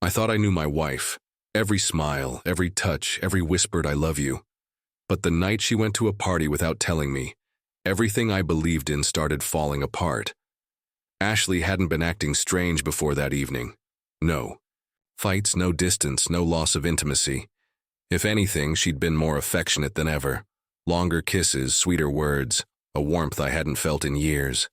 I thought I knew my wife. Every smile, every touch, every whispered I love you. But the night she went to a party without telling me, everything I believed in started falling apart. Ashley hadn't been acting strange before that evening. No. Fights, no distance, no loss of intimacy. If anything, she'd been more affectionate than ever. Longer kisses, sweeter words, a warmth I hadn't felt in years.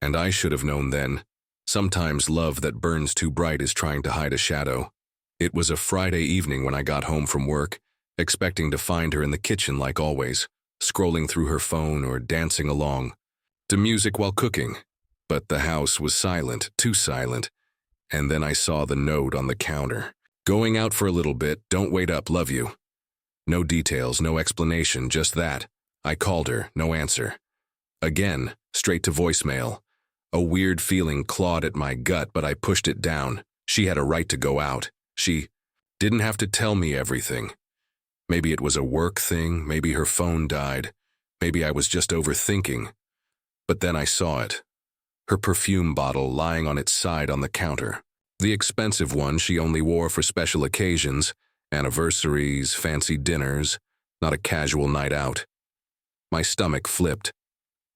And I should have known then. Sometimes love that burns too bright is trying to hide a shadow. It was a Friday evening when I got home from work, expecting to find her in the kitchen like always, scrolling through her phone or dancing along to music while cooking. But the house was silent, too silent. And then I saw the note on the counter. Going out for a little bit, don't wait up, love you. No details, no explanation, just that. I called her, no answer. Again, straight to voicemail. A weird feeling clawed at my gut, but I pushed it down. She had a right to go out. She didn't have to tell me everything. Maybe it was a work thing, maybe her phone died, maybe I was just overthinking. But then I saw it. Her perfume bottle lying on its side on the counter. The expensive one she only wore for special occasions, anniversaries, fancy dinners, not a casual night out. My stomach flipped.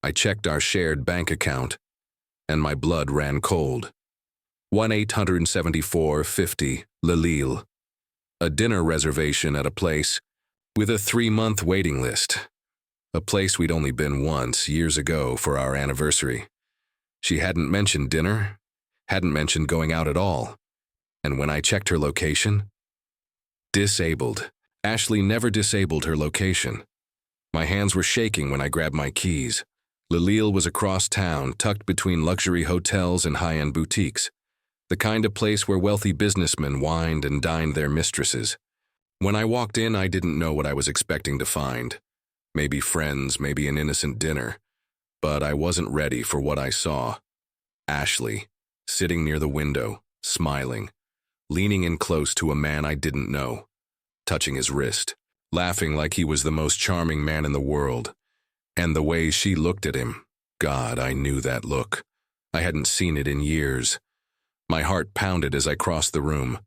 I checked our shared bank account, and my blood ran cold. 1-874-50, Lille. A dinner reservation at a place with a 3-month waiting list. A place we'd only been once, years ago, for our anniversary. She hadn't mentioned dinner, hadn't mentioned going out at all. And when I checked her location, disabled. Ashley never disabled her location. My hands were shaking when I grabbed my keys. Lille was across town, tucked between luxury hotels and high-end boutiques. The kind of place where wealthy businessmen wined and dined their mistresses. When I walked in, I didn't know what I was expecting to find. Maybe friends, maybe an innocent dinner. But I wasn't ready for what I saw. Ashley, sitting near the window, smiling, leaning in close to a man I didn't know, touching his wrist, laughing like he was the most charming man in the world. And the way she looked at him, God, I knew that look. I hadn't seen it in years. My heart pounded as I crossed the room.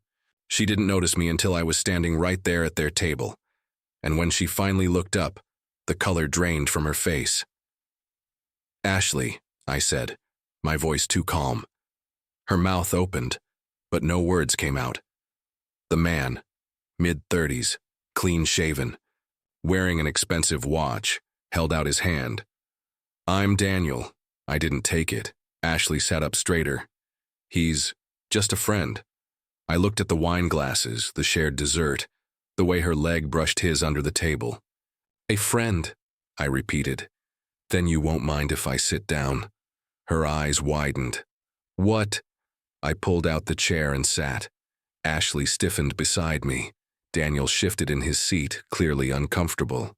She didn't notice me until I was standing right there at their table. And when she finally looked up, the color drained from her face. Ashley, I said, my voice too calm. Her mouth opened, but no words came out. The man, mid-30s, clean-shaven, wearing an expensive watch, held out his hand. I'm Daniel. I didn't take it. Ashley sat up straighter. He's just a friend. I looked at the wine glasses, the shared dessert, the way her leg brushed his under the table. A friend, I repeated. Then you won't mind if I sit down. Her eyes widened. What? I pulled out the chair and sat. Ashley stiffened beside me. Daniel shifted in his seat, clearly uncomfortable.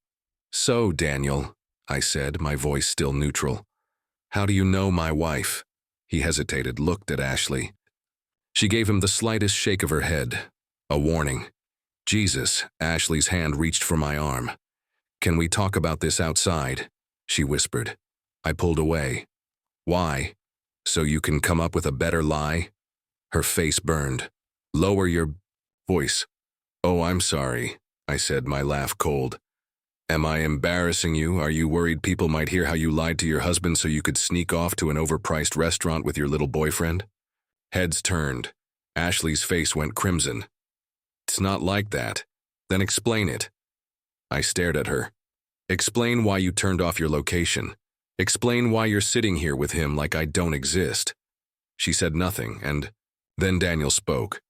So, Daniel, I said, my voice still neutral. How do you know my wife? He hesitated, looked at Ashley. She gave him the slightest shake of her head, a warning. Jesus, Ashley's hand reached for my arm. Can we talk about this outside? She whispered. I pulled away. Why? So you can come up with a better lie? Her face burned. Lower your voice. Oh, I'm sorry, I said, my laugh cold. Am I embarrassing you? Are you worried people might hear how you lied to your husband so you could sneak off to an overpriced restaurant with your little boyfriend? Heads turned. Ashley's face went crimson. It's not like that. Then explain it. I stared at her. Explain why you turned off your location. Explain why you're sitting here with him like I don't exist. She said nothing, and then Daniel spoke.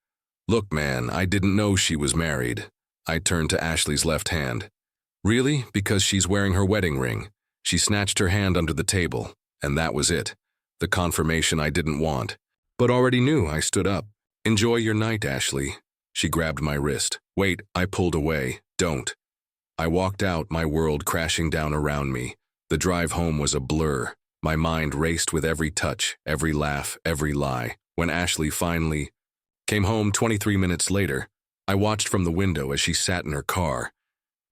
Look, man, I didn't know she was married. I turned to Ashley's left hand. Really? Because she's wearing her wedding ring. She snatched her hand under the table, and that was it. The confirmation I didn't want. But already knew. I stood up. Enjoy your night, Ashley. She grabbed my wrist. Wait, I pulled away. Don't. I walked out, my world crashing down around me. The drive home was a blur. My mind raced with every touch, every laugh, every lie. When Ashley finally came home 23 minutes later, I watched from the window as she sat in her car,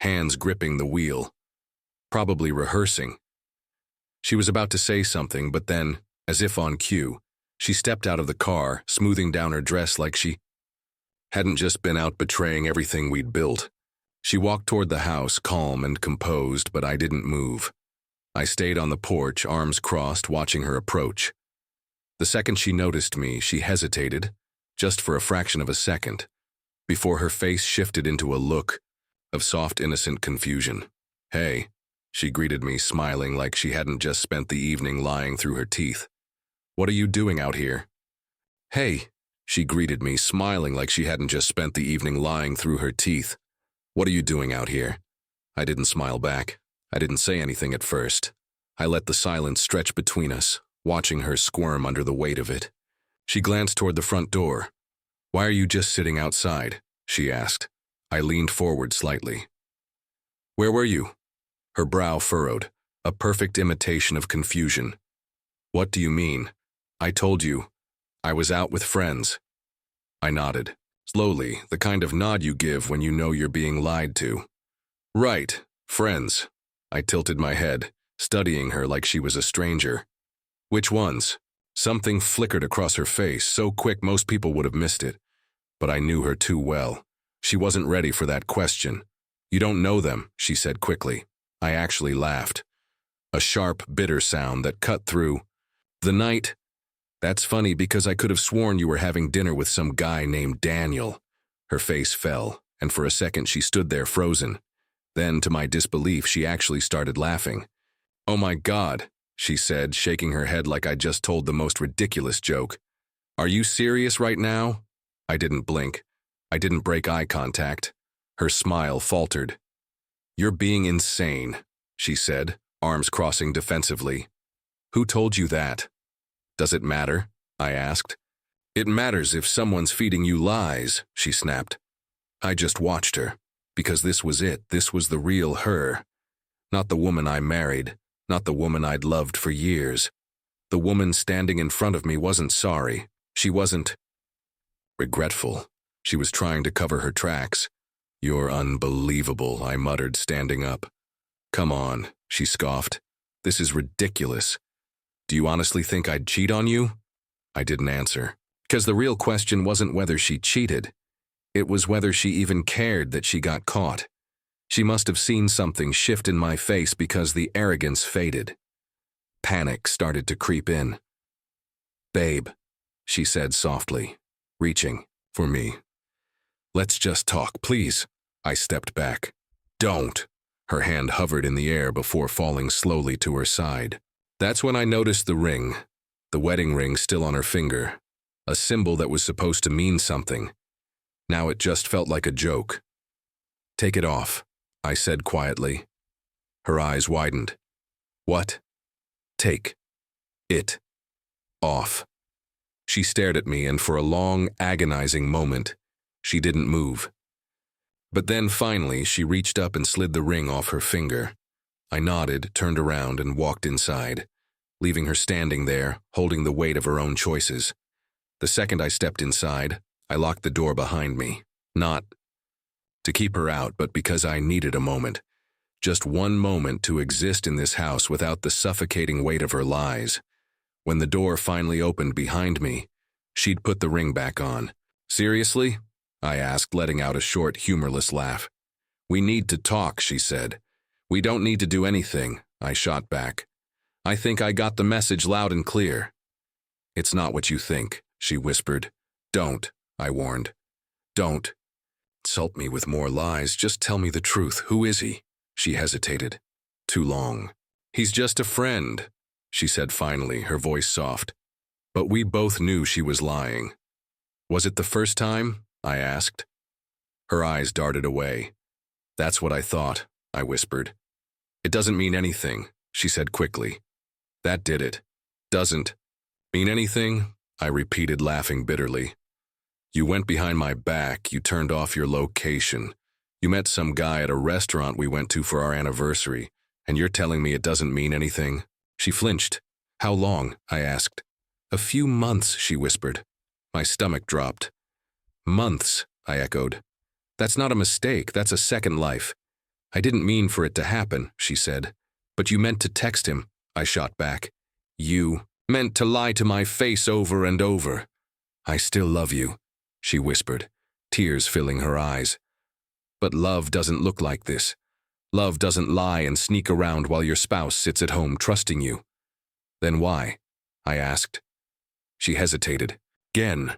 hands gripping the wheel, probably rehearsing. She was about to say something, but then, as if on cue, she stepped out of the car, smoothing down her dress like she Hadn't just been out betraying everything we'd built. She walked toward the house, calm and composed, but I didn't move. I stayed on the porch, arms crossed, watching her approach. The second she noticed me, she hesitated, just for a fraction of a second, before her face shifted into a look of soft, innocent confusion. "Hey," she greeted me, smiling like she hadn't just spent the evening lying through her teeth. "What are you doing out here?" "Hey," she greeted me, smiling like she hadn't just spent the evening lying through her teeth. "What are you doing out here?" I didn't smile back. I didn't say anything at first. I let the silence stretch between us, watching her squirm under the weight of it. She glanced toward the front door. "Why are you just sitting outside?" she asked. I leaned forward slightly. "Where were you?" Her brow furrowed, a perfect imitation of confusion. "What do you mean?" "I told you. I was out with friends." I nodded, slowly, the kind of nod you give when you know you're being lied to. "Right, friends." I tilted my head, studying her like she was a stranger. "Which ones?" Something flickered across her face, so quick most people would have missed it. But I knew her too well. She wasn't ready for that question. "You don't know them," she said quickly. I actually laughed. A sharp, bitter sound that cut through. "The night? That's funny because I could have sworn you were having dinner with some guy named Daniel." Her face fell, and for a second she stood there frozen. Then, to my disbelief, she actually started laughing. "Oh my God," she said, shaking her head like I'd just told the most ridiculous joke. "Are you serious right now?" I didn't blink. I didn't break eye contact. Her smile faltered. "You're being insane," she said, arms crossing defensively. "Who told you that?" "Does it matter?" I asked. "It matters if someone's feeding you lies," she snapped. I just watched her, because this was it. This was the real her. Not the woman I married, not the woman I'd loved for years. The woman standing in front of me wasn't sorry. She wasn't regretful. She was trying to cover her tracks. "You're unbelievable," I muttered, standing up. "Come on," she scoffed. "This is ridiculous. Do you honestly think I'd cheat on you?" I didn't answer, because the real question wasn't whether she cheated. It was whether she even cared that she got caught. She must have seen something shift in my face because the arrogance faded. Panic started to creep in. "Babe," she said softly, reaching for me. "Let's just talk, please." I stepped back. "Don't." Her hand hovered in the air before falling slowly to her side. That's when I noticed the ring, the wedding ring still on her finger, a symbol that was supposed to mean something. Now it just felt like a joke. "Take it off," I said quietly. Her eyes widened. "What?" "Take it off." She stared at me, and for a long, agonizing moment, she didn't move. But then finally, she reached up and slid the ring off her finger. I nodded, turned around, and walked inside, leaving her standing there, holding the weight of her own choices. The second I stepped inside, I locked the door behind me, not to keep her out, but because I needed a moment. Just one moment to exist in this house without the suffocating weight of her lies. When the door finally opened behind me, she'd put the ring back on. "Seriously?" I asked, letting out a short, humorless laugh. "We need to talk," she said. "We don't need to do anything," I shot back. "I think I got the message loud and clear." "It's not what you think," she whispered. "Don't," I warned. "Don't insult me with more lies. Just tell me the truth. Who is he?" She hesitated. "Too long." "He's just a friend," she said finally, her voice soft. But we both knew she was lying. "Was it the first time?" I asked. Her eyes darted away. "That's what I thought," I whispered. "It doesn't mean anything," she said quickly. "That did it." "Doesn't mean anything?" I repeated, laughing bitterly. "You went behind my back, you turned off your location. You met some guy at a restaurant we went to for our anniversary, and you're telling me it doesn't mean anything?" She flinched. "How long?" I asked. "A few months," she whispered. My stomach dropped. "Months," I echoed. "That's not a mistake, that's a second life." "I didn't mean for it to happen," she said. "But you meant to text him," I shot back. "You meant to lie to my face over and over." "I still love you," she whispered. tears filling her eyes. But love doesn't look like this. Love doesn't lie and sneak around while your spouse sits at home trusting you. Then why? I asked. She hesitated. Again,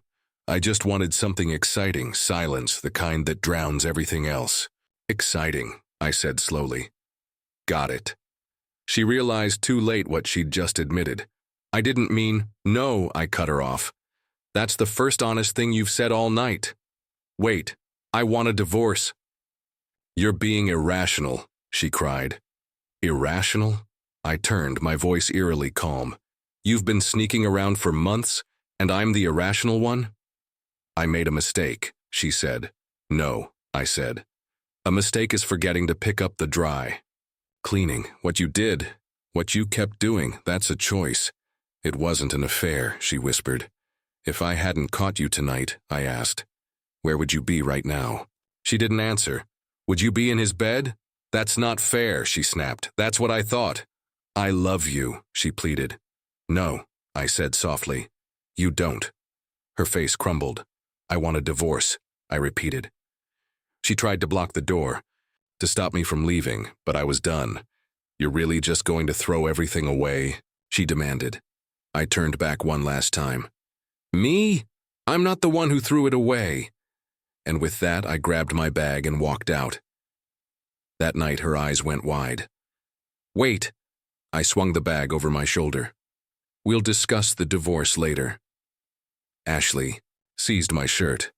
I just wanted something exciting, silence, the kind that drowns everything else. Exciting, I said slowly. Got it. She realized too late what she'd just admitted. I didn't mean, no, I cut her off. That's the first honest thing you've said all night. Wait, I want a divorce. You're being irrational, she cried. Irrational? I turned, my voice eerily calm. You've been sneaking around for months, and I'm the irrational one? I made a mistake, she said. No, I said. A mistake is forgetting to pick up the dry. Cleaning, what you did, what you kept doing, that's a choice. It wasn't an affair, she whispered. If I hadn't caught you tonight, I asked, where would you be right now? She didn't answer. Would you be in his bed? That's not fair, she snapped. That's what I thought. I love you, she pleaded. No, I said softly. You don't. Her face crumbled. I want a divorce, I repeated. She tried to block the door, to stop me from leaving, but I was done. You're really just going to throw everything away? She demanded. I turned back one last time. Me? I'm not the one who threw it away. And with that, I grabbed my bag and walked out. That night, her eyes went wide. Wait. I swung the bag over my shoulder. We'll discuss the divorce later. Ashley seized my shirt.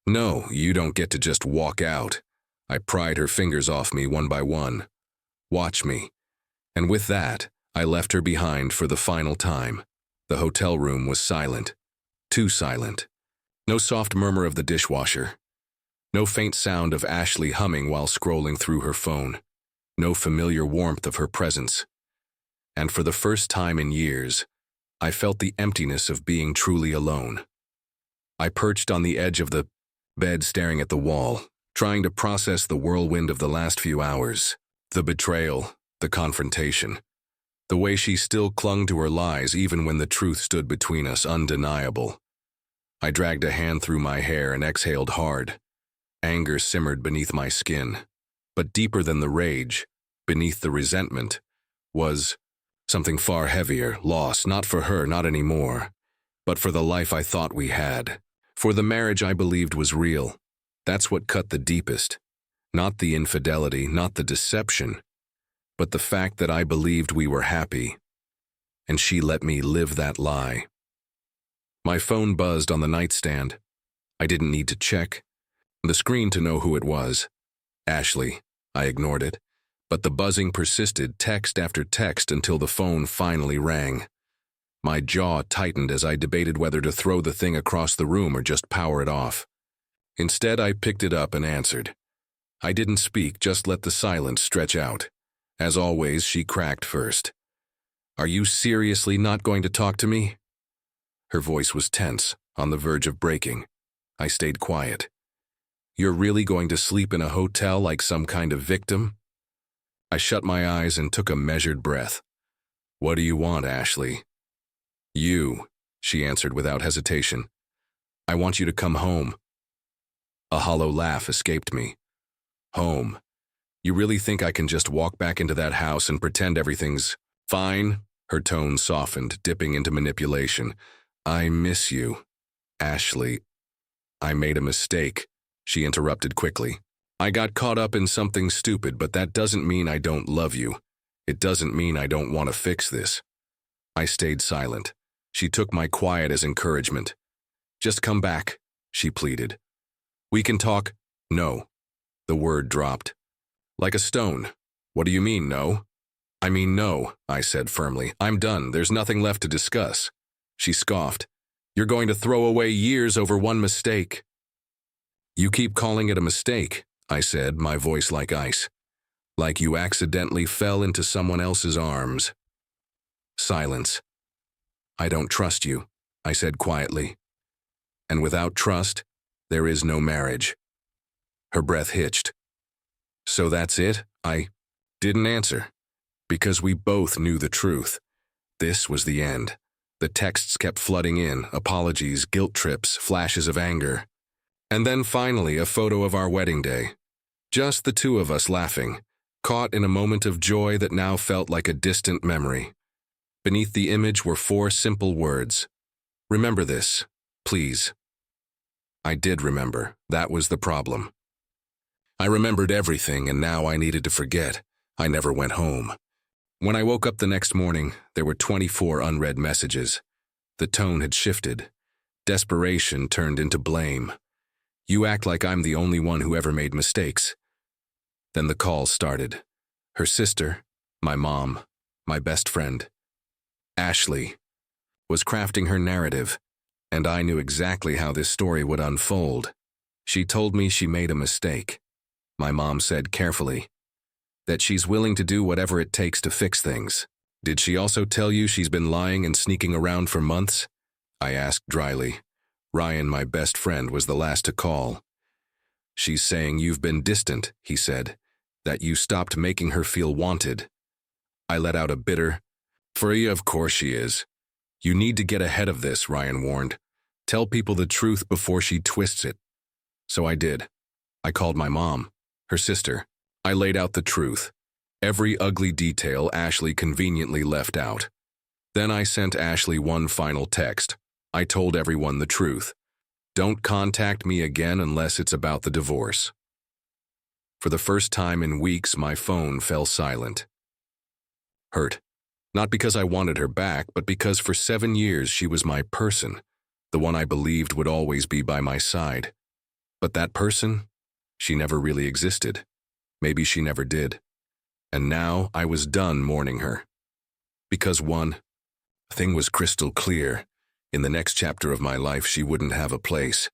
No, you don't get to just walk out. I pried her fingers off me one by one. Watch me. And with that, I left her behind for the final time. The hotel room was silent. Too silent. No soft murmur of the dishwasher. No faint sound of Ashley humming while scrolling through her phone. No familiar warmth of her presence. And for the first time in years, I felt the emptiness of being truly alone. I perched on the edge of the bed staring at the wall, trying to process the whirlwind of the last few hours. The betrayal, the confrontation. The way she still clung to her lies even when the truth stood between us, undeniable. I dragged a hand through my hair and exhaled hard. Anger simmered beneath my skin. But deeper than the rage, beneath the resentment, was something far heavier, loss, not for her, not anymore, but for the life I thought we had, for the marriage I believed was real. That's what cut the deepest. Not the infidelity, not the deception, but the fact that I believed we were happy, and she let me live that lie. My phone buzzed on the nightstand. I didn't need to check the screen to know who it was. Ashley. I ignored it. But the buzzing persisted, text after text, until the phone finally rang. My jaw tightened as I debated whether to throw the thing across the room or just power it off. Instead, I picked it up and answered. I didn't speak, just let the silence stretch out. As always, she cracked first. Are you seriously not going to talk to me? Her voice was tense, on the verge of breaking. I stayed quiet. You're really going to sleep in a hotel like some kind of victim? I shut my eyes and took a measured breath. What do you want, Ashley? You, she answered without hesitation. I want you to come home. A hollow laugh escaped me. Home. You really think I can just walk back into that house and pretend everything's fine? Her tone softened, dipping into manipulation. I miss you, Ashley. I made a mistake, she interrupted quickly. I got caught up in something stupid, but that doesn't mean I don't love you. It doesn't mean I don't want to fix this. I stayed silent. She took my quiet as encouragement. Just come back, she pleaded. We can talk. No. The word dropped. Like a stone. What do you mean, no? I mean, no, I said firmly. I'm done. There's nothing left to discuss. She scoffed. You're going to throw away years over one mistake. You keep calling it a mistake, I said, my voice like ice. Like you accidentally fell into someone else's arms. Silence. I don't trust you, I said quietly. And without trust, there is no marriage. Her breath hitched. So that's it? I didn't answer. Because we both knew the truth. This was the end. The texts kept flooding in, apologies, guilt trips, flashes of anger. And then finally a photo of our wedding day. Just the two of us laughing, caught in a moment of joy that now felt like a distant memory. Beneath the image were 4 simple words. Remember this, please. I did remember. That was the problem. I remembered everything, and now I needed to forget. I never went home. When I woke up the next morning, there were 24 unread messages. The tone had shifted. Desperation turned into blame. You act like I'm the only one who ever made mistakes. Then the calls started. Her sister, my mom, my best friend, Ashley, was crafting her narrative, and I knew exactly how this story would unfold. She told me she made a mistake. My mom said carefully that she's willing to do whatever it takes to fix things. Did she also tell you she's been lying and sneaking around for months? I asked dryly. Ryan, my best friend, was the last to call. She's saying you've been distant, he said, that you stopped making her feel wanted. I let out a bitter, "Free, of course she is. You need to get ahead of this," Ryan warned. "Tell people the truth before she twists it." So I did. I called my mom, her sister. I laid out the truth. Every ugly detail Ashley conveniently left out. Then I sent Ashley one final text. I told everyone the truth. Don't contact me again unless it's about the divorce. For the first time in weeks, my phone fell silent. Hurt. Not because I wanted her back, but because for 7 years she was my person, the one I believed would always be by my side. But that person, she never really existed. Maybe she never did. And now I was done mourning her. Because one thing was crystal clear. In the next chapter of my life, she wouldn't have a place.